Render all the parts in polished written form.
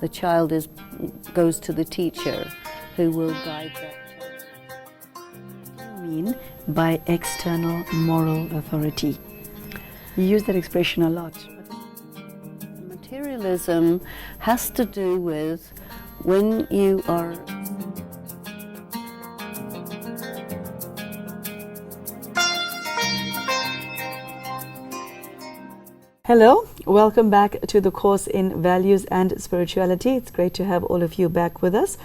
The child goes to the teacher who will guide that child. What do you mean by external moral authority? You use that expression a lot. Materialism has to do with when you are... Hello, welcome back to the course in Values and Spirituality. It's great to have all of you back with us.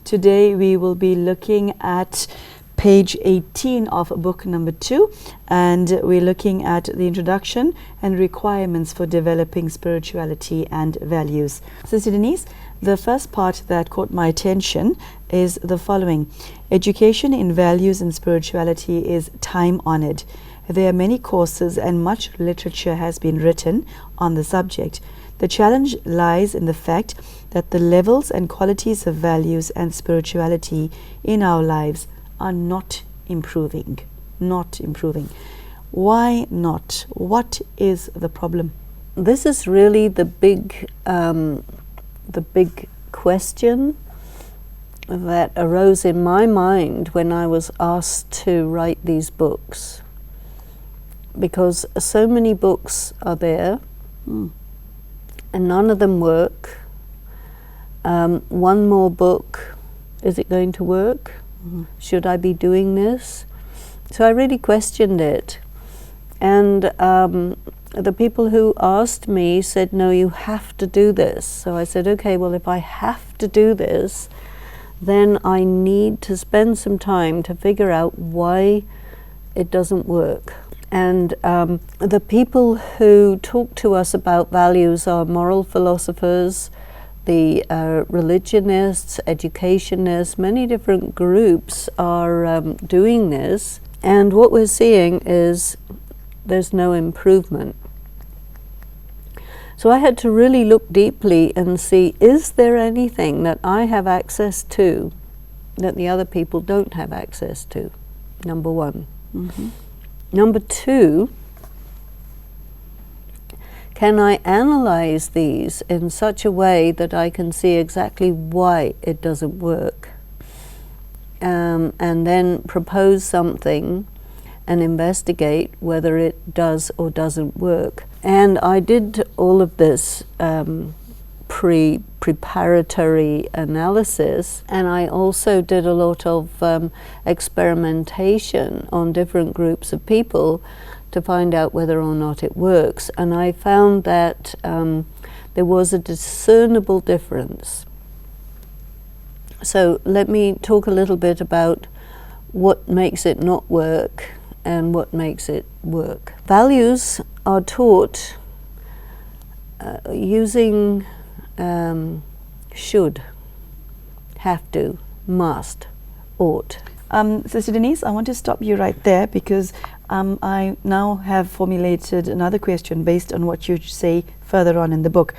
Today we will be looking at page 18 of book number 2, and we're looking at the introduction and requirements for developing spirituality and values. Sister Denise, the first part that caught my attention is the following. Education in values and spirituality is time-honored. There are many courses and much literature has been written on the subject. The challenge lies in the fact that the levels and qualities of values and spirituality in our lives are not improving. Why not? What is the problem? This is really the big question that arose in my mind when I was asked to write these books. Because so many books are there, and none of them work. One more book, is it going to work? Should I be doing this? So I really questioned it. And the people who asked me said, no, you have to do this. So I said, okay, well, if I have to do this, then I need to spend some time to figure out why it doesn't work. And the people who talk to us about values are moral philosophers, the religionists, educationists. Many different groups are doing this, and what we're seeing is there's no improvement. So I had to really look deeply and see, is there anything that I have access to that the other people don't have access to? Number one. Number two, can I analyze these in such a way that I can see exactly why it doesn't work? And then propose something and investigate whether it does or doesn't work. And I did all of this preparatory analysis, and I also did a lot of experimentation on different groups of people to find out whether or not it works. And I found that there was a discernible difference. So let me talk a little bit about what makes it not work and what makes it work. Values are taught using should, have to, must, ought. Sister Denise, I want to stop you right there because I now have formulated another question based on what you say further on in the book.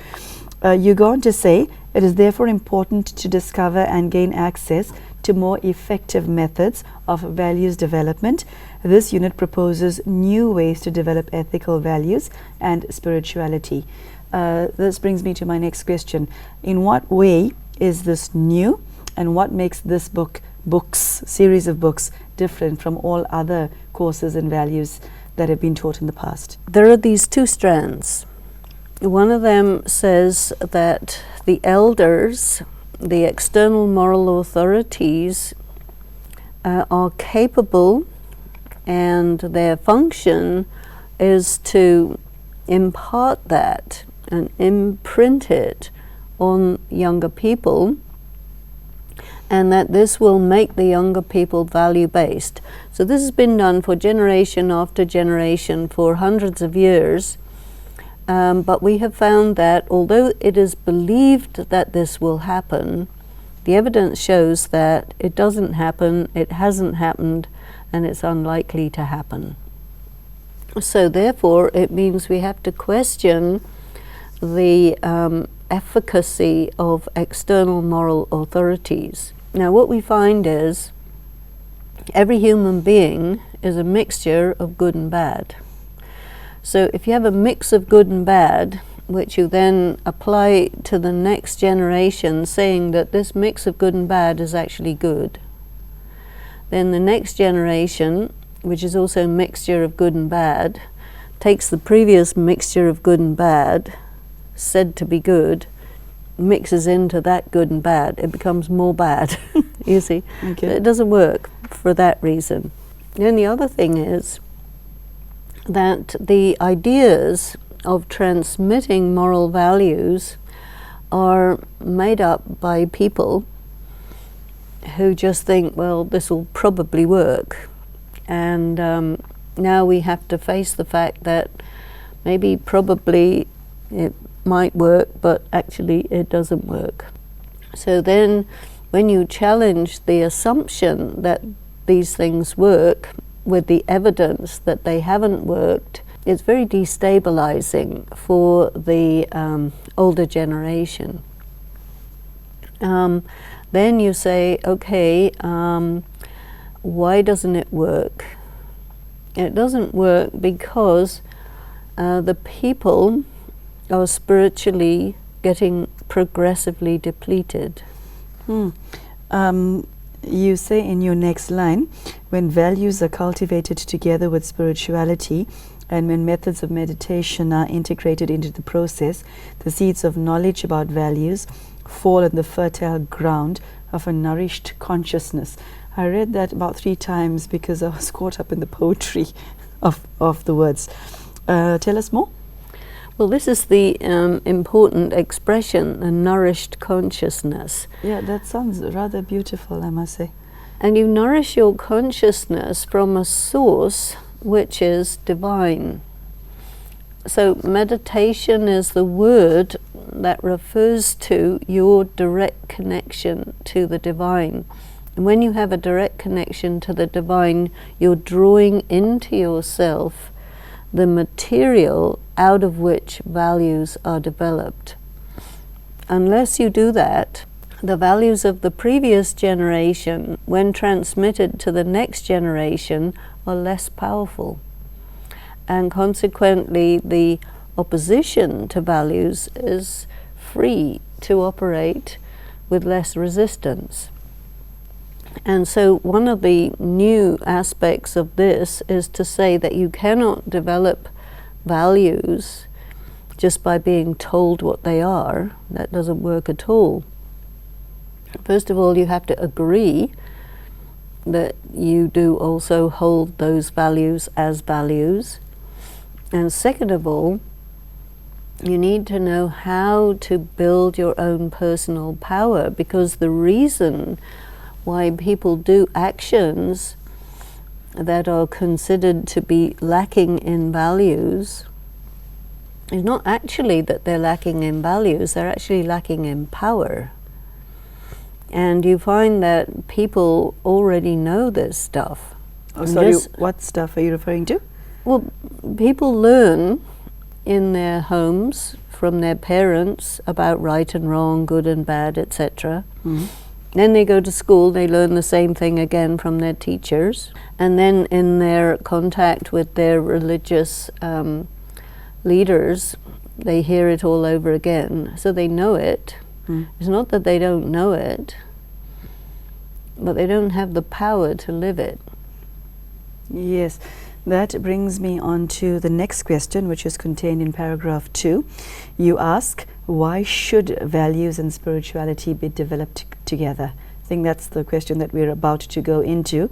You go on to say, it is therefore important to discover and gain access to more effective methods of values development. This unit proposes new ways to develop ethical values and spirituality. This brings me to my next question. In what way is this new, and what makes this series of books different from all other courses and values that have been taught in the past? There are these two strands. One of them says that the elders, the external moral authorities, are capable, and their function is to impart that and imprint it on younger people, and that this will make the younger people value-based. So this has been done for generation after generation for hundreds of years, but we have found that although it is believed that this will happen, the evidence shows that it doesn't happen, it hasn't happened, and it's unlikely to happen. So therefore it means we have to question the efficacy of external moral authorities. Now what we find is every human being is a mixture of good and bad. So if you have a mix of good and bad, which you then apply to the next generation, saying that this mix of good and bad is actually good. Then the next generation, which is also a mixture of good and bad, takes the previous mixture of good and bad, said to be good, mixes into that good and bad. It becomes more bad, you see. Okay. It doesn't work for that reason. And the other thing is that the ideas of transmitting moral values are made up by people who just think, well, this will probably work. And now we have to face the fact that maybe probably it might work, but actually it doesn't work. So then when you challenge the assumption that these things work with the evidence that they haven't worked, it's very destabilizing for the older generation. Then you say, okay, why doesn't it work? It doesn't work because the people are spiritually getting progressively depleted. You say in your next line, when values are cultivated together with spirituality and when methods of meditation are integrated into the process, the seeds of knowledge about values fall in the fertile ground of a nourished consciousness. I read that about 3 times because I was caught up in the poetry of the words. Tell us more. Well, this is the important expression, a nourished consciousness. Yeah, that sounds rather beautiful, I must say. And you nourish your consciousness from a source which is divine. So meditation is the word that refers to your direct connection to the divine. And when you have a direct connection to the divine, you're drawing into yourself the material out of which values are developed. Unless you do that, the values of the previous generation, when transmitted to the next generation, are less powerful. And consequently, the opposition to values is free to operate with less resistance. And so one of the new aspects of this is to say that you cannot develop values just by being told what they are. That doesn't work at all. First of all, you have to agree that you do also hold those values as values. And second of all, you need to know how to build your own personal power, because the reason why people do actions that are considered to be lacking in values is not actually that they're lacking in values, they're actually lacking in power. And you find that people already know this stuff. Oh, sorry, what stuff are you referring to? Well, people learn in their homes from their parents about right and wrong, good and bad, etc. Mm-hmm. Then they go to school, they learn the same thing again from their teachers. And then in their contact with their religious leaders, they hear it all over again. So they know it. It's not that they don't know it, but they don't have the power to live it. Yes, that brings me on to the next question, which is contained in paragraph 2. You ask, why should values and spirituality be developed together? I think that's the question that we're about to go into.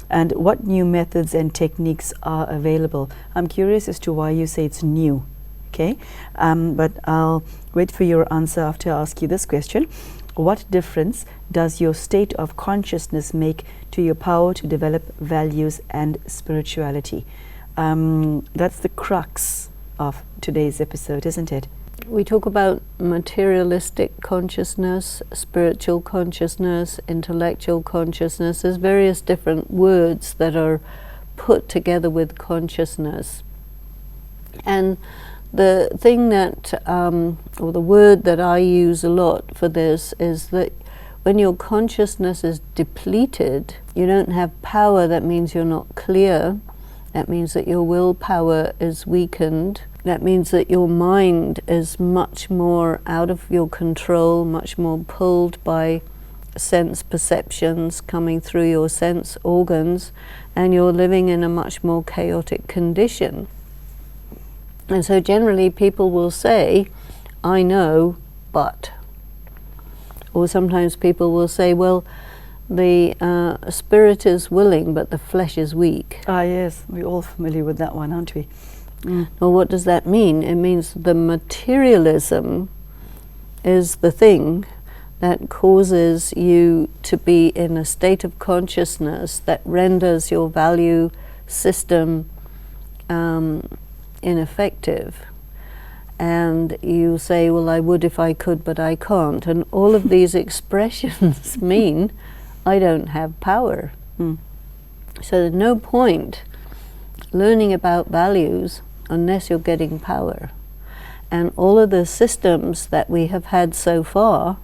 And what new methods and techniques are available? I'm curious as to why you say it's new. Okay, but I'll wait for your answer after I ask you this question. What difference does your state of consciousness make to your power to develop values and spirituality? That's the crux of today's episode, isn't it? We talk about materialistic consciousness, spiritual consciousness, intellectual consciousness. There's various different words that are put together with consciousness. And the thing that, or the word that I use a lot for this is that when your consciousness is depleted, you don't have power. That means you're not clear. That means that your willpower is weakened. That means that your mind is much more out of your control, much more pulled by sense perceptions coming through your sense organs, and you're living in a much more chaotic condition. And so generally people will say, I know, but. Or sometimes people will say, well, the spirit is willing, but the flesh is weak. Ah, yes, we're all familiar with that one, aren't we? Well, what does that mean? It means the materialism is the thing that causes you to be in a state of consciousness that renders your value system ineffective. And you say, well, I would if I could, but I can't. And all of these expressions mean I don't have power. So there's no point learning about values unless you're getting power. And all of the systems that we have had so far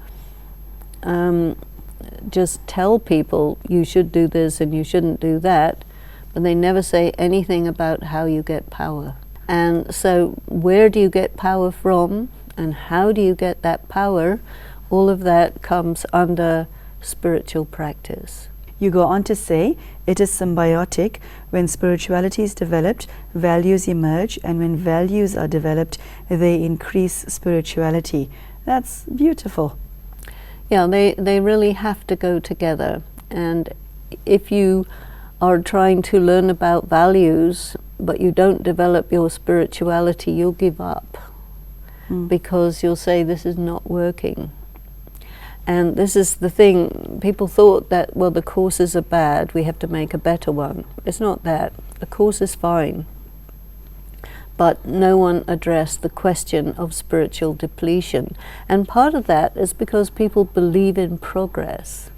just tell people you should do this and you shouldn't do that, but they never say anything about how you get power. And so where do you get power from, and how do you get that power? All of that comes under spiritual practice. You go on to say, it is symbiotic. When spirituality is developed, values emerge, and when values are developed, they increase spirituality. That's beautiful. Yeah, they really have to go together. And if you are trying to learn about values, but you don't develop your spirituality, you'll give up. Because you'll say, this is not working. And this is the thing, people thought that, well, the courses are bad, we have to make a better one. It's not that. The course is fine. But no one addressed the question of spiritual depletion. And part of that is because people believe in progress.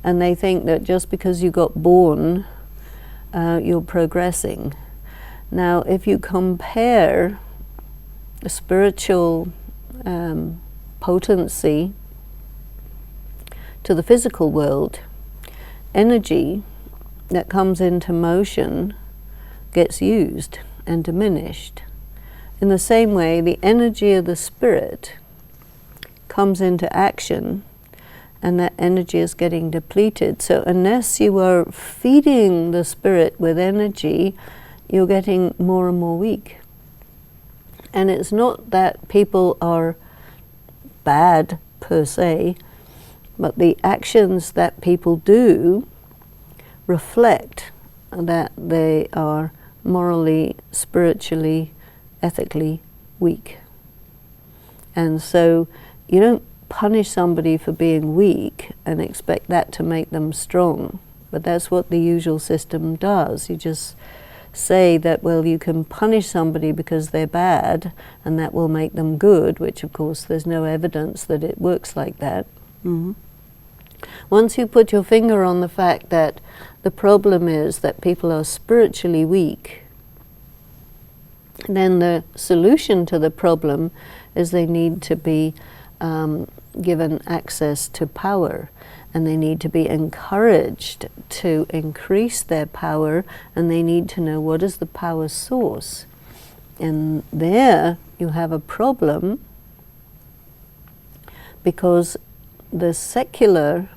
And they think that just because you got born, you're progressing. Now, if you compare the spiritual potency to the physical world, energy that comes into motion gets used and diminished. In the same way, the energy of the spirit comes into action, and that energy is getting depleted. So unless you are feeding the spirit with energy, you're getting more and more weak. And it's not that people are bad per se, but the actions that people do reflect that they are morally, spiritually, ethically weak. And so you don't punish somebody for being weak and expect that to make them strong. But that's what the usual system does. You just say that, well, you can punish somebody because they're bad and that will make them good, which of course there's no evidence that it works like that. Once you put your finger on the fact that the problem is that people are spiritually weak, then the solution to the problem is they need to be given access to power, and they need to be encouraged to increase their power, and they need to know what is the power source. And there you have a problem, because the secular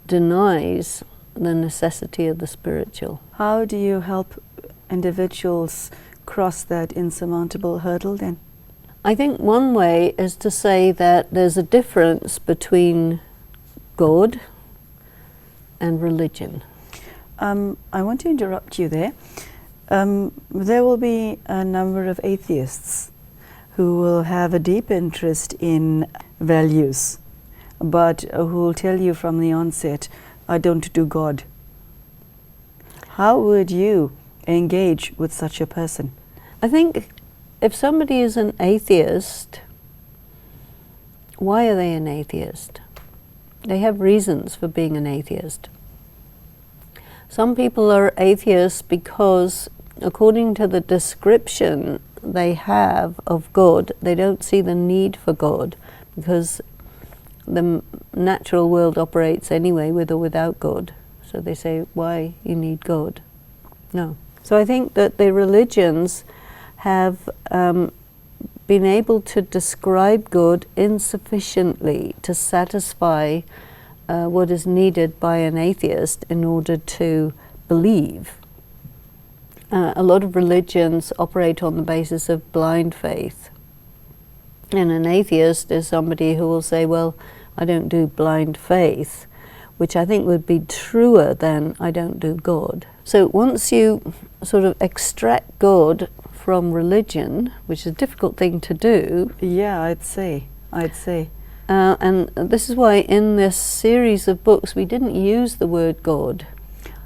denies the necessity of the spiritual. How do you help individuals cross that insurmountable hurdle then? I think one way is to say that there's a difference between God and religion. I want to interrupt you there. There will be a number of atheists who will have a deep interest in values, but who will tell you from the onset, I don't do God. How would you engage with such a person? I think if somebody is an atheist, why are they an atheist? They have reasons for being an atheist. Some people are atheists because, according to the description they have of God, they don't see the need for God, because the natural world operates anyway with or without God. So they say, why you need God? No. So I think that the religions have been able to describe God insufficiently to satisfy what is needed by an atheist in order to believe. A lot of religions operate on the basis of blind faith. And an atheist is somebody who will say, well, I don't do blind faith, which I think would be truer than I don't do God. So once you sort of extract God from religion, which is a difficult thing to do. Yeah, I'd say. And this is why in this series of books we didn't use the word God.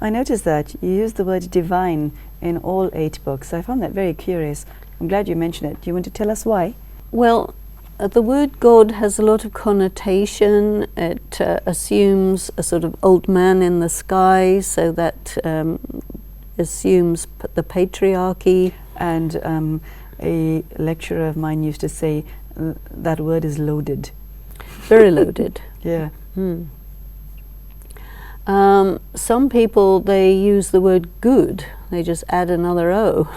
I noticed that you use the word divine in all 8 books. I found that very curious. I'm glad you mentioned it. Do you want to tell us why? Well, the word God has a lot of connotation. It assumes a sort of old man in the sky, so that assumes the patriarchy. And a lecturer of mine used to say that word is loaded. Very loaded. Yeah. Some people, they use the word good. They just add another O.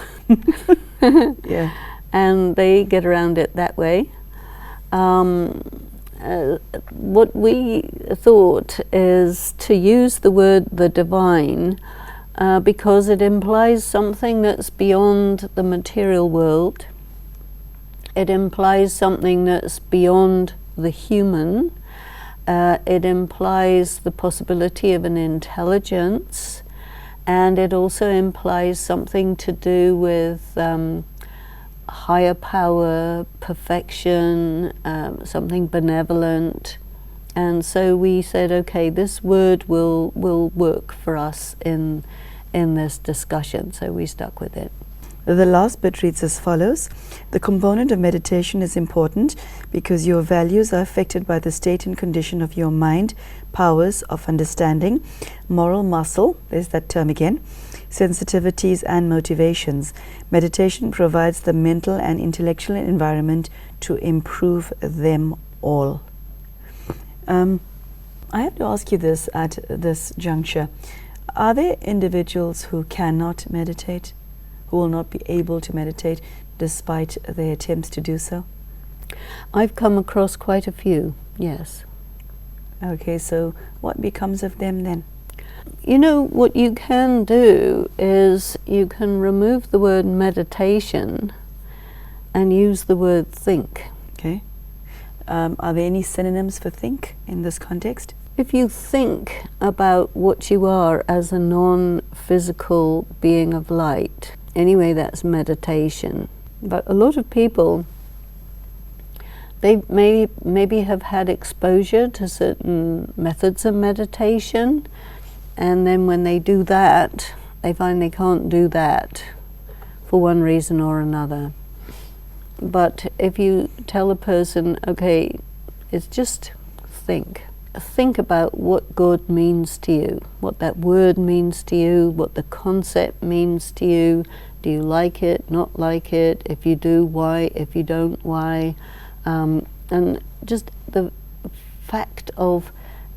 Yeah. And they get around it that way. What we thought is to use the word the divine because it implies something that's beyond the material world. It implies something that's beyond the human. It implies the possibility of an intelligence, and it also implies something to do with higher power, perfection, something benevolent. And so we said, okay, this word will work for us in this discussion, so we stuck with it. The last bit reads as follows. The component of meditation is important because your values are affected by the state and condition of your mind, powers of understanding, moral muscle, there's that term again, sensitivities and motivations. Meditation provides the mental and intellectual environment to improve them all. I have to ask you this at this juncture. Are there individuals who cannot meditate? Who will not be able to meditate despite their attempts to do so? I've come across quite a few, yes. Okay, so what becomes of them then? You know, what you can do is you can remove the word meditation and use the word think. Okay. Are there any synonyms for think in this context? If you think about what you are as a non-physical being of light, anyway, that's meditation. But a lot of people, they maybe have had exposure to certain methods of meditation, and then when they do that, they find they can't do that for one reason or another. But if you tell a person, okay, it's just think. Think about what God means to you, what that word means to you, what the concept means to you. Do you like it, not like it? If you do, why? If you don't, why? And just the fact of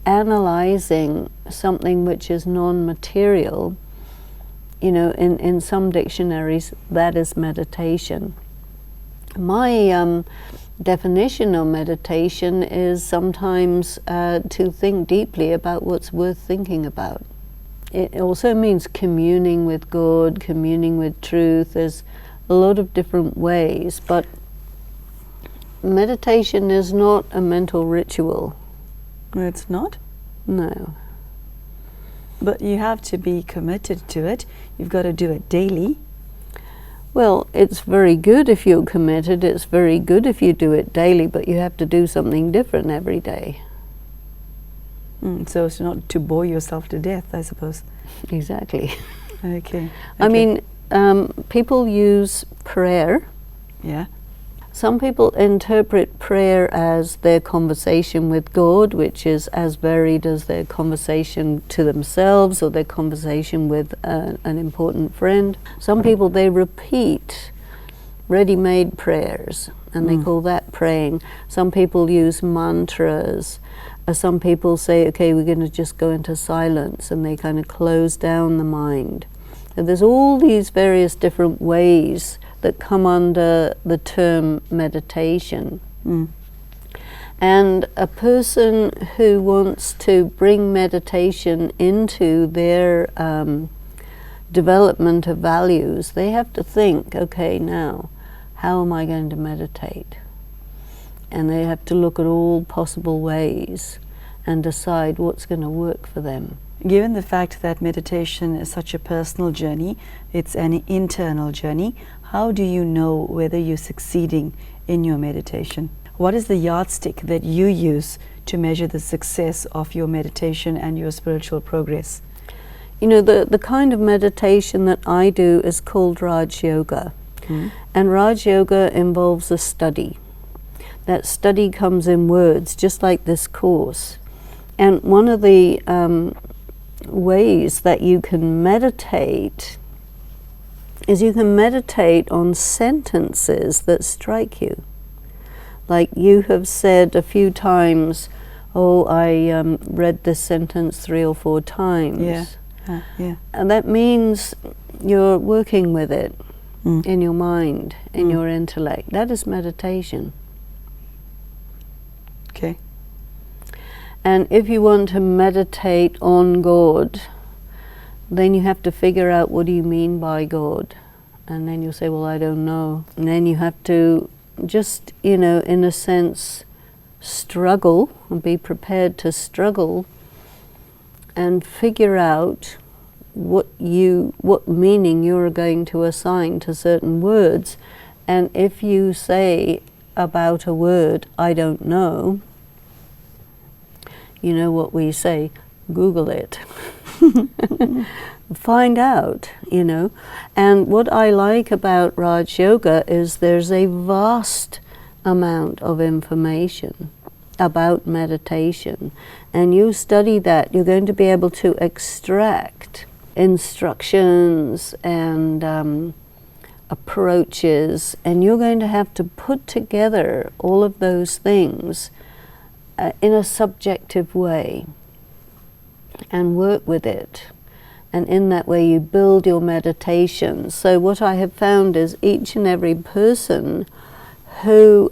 analyzing something which is non-material, you know, in some dictionaries, that is meditation. My definition of meditation is sometimes to think deeply about what's worth thinking about. It also means communing with God, communing with truth. There's a lot of different ways, but meditation is not a mental ritual. It's not? No. But you have to be committed to it. You've got to do it daily. Well, it's very good if you're committed. It's very good if you do it daily, but you have to do something different every day. So it's not to bore yourself to death, I suppose. Exactly. Okay. I mean, people use prayer. Yeah. Some people interpret prayer as their conversation with God, which is as varied as their conversation to themselves or their conversation with an important friend. Some people, they repeat ready-made prayers, and they call that praying. Some people use mantras. Some people say, okay, we're going to just go into silence, and they kind of close down the mind. And there's all these various different ways that come under the term meditation. And a person who wants to bring meditation into their development of values, they have to think, okay, now, how am I going to meditate? And they have to look at all possible ways and decide what's going to work for them. Given the fact that meditation is such a personal journey, it's an internal journey, how do you know whether you're succeeding in your meditation? What is the yardstick that you use to measure the success of your meditation and your spiritual progress? You know, the kind of meditation that I do is called Rajyoga. And Rajyoga involves a study. That study comes in words, just like this course. And one of the ways that you can meditate is you can meditate on sentences that strike you. Like you have said a few times, oh, I read this sentence 3 or 4 times. And that means you're working with it in your mind, in your intellect. That is meditation. Okay. And if you want to meditate on God, then you have to figure out, what do you mean by God? And then you'll say, well, I don't know. And then you have to just, you know, in a sense, struggle and be prepared to struggle and figure out what meaning you're going to assign to certain words. And if you say about a word, I don't know, you know what we say, Google it. Find out, you know. And what I like about Raj Yoga is there's a vast amount of information about meditation. And you study that, you're going to be able to extract instructions and approaches, and you're going to have to put together all of those things in a subjective way and work with it. And in that way you build your meditation. So what I have found is each and every person who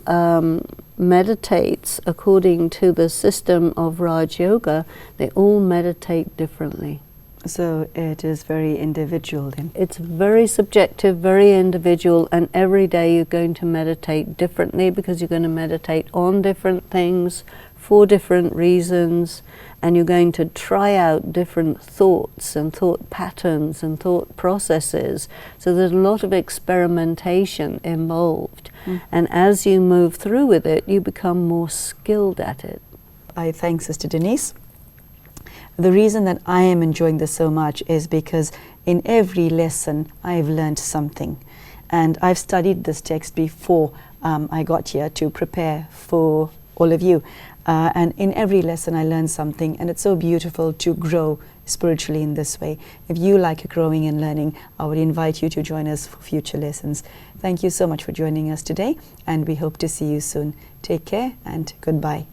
meditates according to the system of Raj Yoga, they all meditate differently. So it is very individual then? It's very subjective, very individual, and every day you're going to meditate differently because you're going to meditate on different things for different reasons, and you're going to try out different thoughts and thought patterns and thought processes. So there's a lot of experimentation involved. And as you move through with it, you become more skilled at it. I thank Sister Denise. The reason that I am enjoying this so much is because in every lesson I've learned something. And I've studied this text before I got here to prepare for all of you. And in every lesson I learn something, and it's so beautiful to grow spiritually in this way. If you like growing and learning, I would invite you to join us for future lessons. Thank you so much for joining us today, and we hope to see you soon. Take care and goodbye.